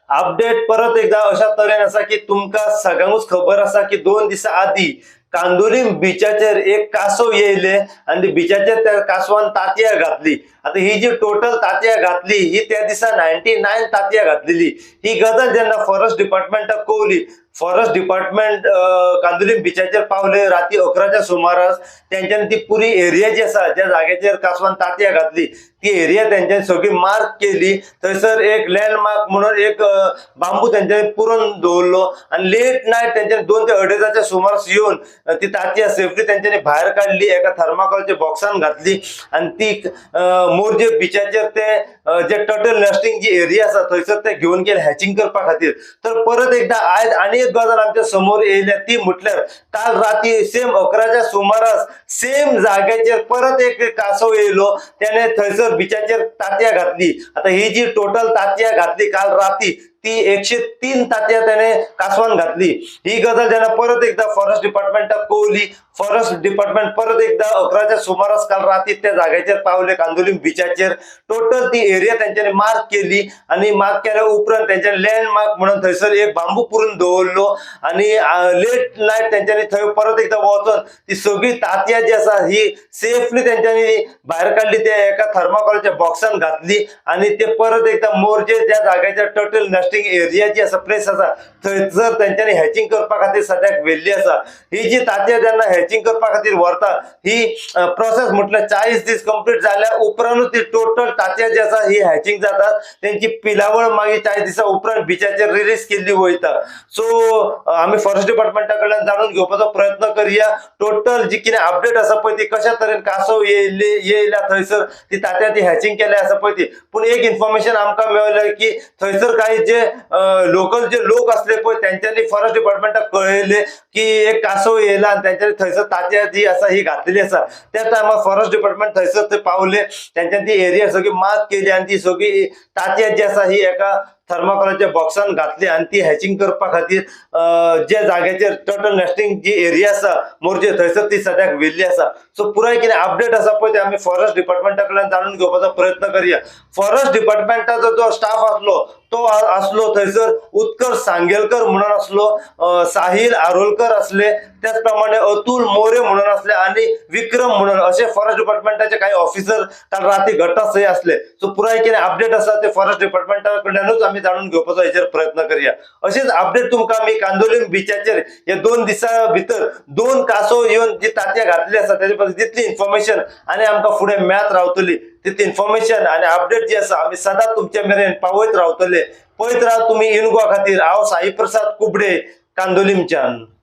Update परत एकदा अशा तरेन आसा की तुमकां सगळ्यांकूच खबर आसा की 2 दिसा आदी कांदोलीम बिचाचेर एक कासव येयले आणि बिचाचेर त्या कासवान तांतयां घातली। आता ही जी टोटल तांतयां घातली ही त्या दिसा 99 तांतयां घातलेली। ही गजाल जेन्ना फॉरेस्ट डिपार्टमेंटाक कळली, फॉरेस्ट डिपार्टमेंट कांदोलीम बिचाचेर पावले राती 11च्या सुमारास। तेंच्यांनी ती पुरी एरिया जी आसा ज्या जाग्याचेर कासवान तांतयां घातली ती एरिया तेंच्यांनी सगळी मार्क केली। थंयसर एक लँडमार्क म्हणून एक बांबू तेंच्यांनी पुरून दवरलो आणि लेट नायट तेंच्यांनी 2 ते 2:30च्या सुमारास येवन ती तांतयां सेफली तेंच्यांनी भायर काढली, एका थर्माकोलच्या बॉक्सान घातली आणि ती मोरजे बिचाचेर ते जे टर्टल नेस्टिंग जी एरिया आसा थंयसर ते घेवन गेले हॅचिंग करपा खातीर। तर परत एकदा आयज आनी एक गजाल आमच्या समोर येयल्या ती म्हटल्यार काल राती सेम 11च्या सुमारास सेम जाग्याचेर परत एक कासव येयलो, त्याने थंयसर बिचाचेर तांतयां घातली। आता ही जी टोटल तांतयां घातली काल राती ती 103 तांतयां त्याने कासवान घातली। ही गजाल जेन्ना परत एकदा फॉरेस्ट डिपार्टमेंटाक कळली, फॉरेस्ट डिपार्टमेंट परत एकदा 11च्या सुमारास काल राती त्या जाग्याचेर पावले कांदोलीम बिचाचेर। टोटल ती एरिया तेंच्यांनी मार्क केली आणि मार्क केल्या उपरांत तेंच्यांनी लँडमार्क म्हणून थंयसर एक बांबू पुरून दवरलो आणि लेट नायट तेंच्यांनी थंय परत एकदा वचोन ती सगळी तांतयां जी आसा ही सेफली तेंच्यांनी भायर काढली, ते एका थर्माकोलच्या बॉक्सान घातली आणि ते परत एकदा मोरजे ज्या जाग्याचेर टर्टल नेस्टिंग एरिया जी आसा प्लेस आसा थंयसर तेंच्यांनी हॅचिंग करपा खातीर सद्याक व्हेल्ली आसा। ही जी तांतयां जेन्ना हॅचिंग करपा खातीर व्हरता ही प्रोसेस म्हटल्यार 40 दीस कंप्लीट जाल्या उपरांतूच ती टोटल तांतयां जी आसा ही हॅचिंग जातात। तेंची पिलावळ मागीर 40 दिसा उपरांत बिचाचेर रिलीज केल्ली वयता। सो आमी फॉरेस्ट डिपार्टमेंटा कडल्यान जाणून घेवपाचो प्रयत्न करूया टोटल जी कितें अपडेट आसा पळय ती कशा तरेन कासव येयल्या थंयसर ती तांतयां ती हॅचिंग केल्या आसा पळय ती। पूण एक इन्फॉर्मेशन आमकां मेळ्ळें की थंयसर काही जे लोकल जे लोक असले पळय तेंच्यांनी फॉरेस्ट डिपार्टमेंटाक कळयले की एक कासव येयला आणि तेंच्यांनी थंयसर तांतयां जी आसा ही घातलेली आसा। त्या टायमार फॉरेस्ट डिपार्टमेंट थंयसर ते पावले, तेंच्यांनी ती एरिया सगळी मार्क केली आणि ती सगळी तांतयां जी आसा ही एका थर्माकोलाच्या बॉक्सान घातली आणि ती हॅचिंग करपा खातीर जे जाग्याचेर टर्टल नेस्टिंग जी एरिया आसा मोरजे थंयसर ती सद्याक व्हेल्ली आसा। सो पुराय कितें अपडेट आसा पळय ते आमी फॉरेस्ट डिपार्टमेंटा कडल्यान जाणून घेवपाचो प्रयत्न करूया। फॉरेस्ट डिपार्टमेंटाचो जो स्टाफ आसलो तो आसलो थंयसर उत्कर्ष सांगेलकर म्हणून आसलो, साहिल आरोलकर असले, त्याच प्रमाणे अतुल मोरे म्हणून असले आणि विक्रम म्हणून असे फॉरेस्ट डिपार्टमेंटाचे काही ऑफिसर काल राती घटनास्थळी असले। सो पुराय कितें अपडेट आसा ते फॉरेस्ट डिपार्टमेंटा कडल्यानूच आमी जाणून घेवपाचो हेचेर प्रयत्न करूया। अशीच अपडेट तुमकां आमी कांदोलीम बिचाचेर हे 2 दिसा भितर 2 कासव येवन जी तांतयां घातली आसा तेजे बद्दल जितली इन्फॉर्मेशन आनी आमकां फुडें मेळत रावतली तितली इन्फॉर्मेशन आनी अपडेट जी आसा आमी सदांच तुमचे मेरेन पावयत रावतले। पळयत राव तुमी इन गोवा खातीर। हांव साई प्रसाद कुबडे कांदोलीमच्यान।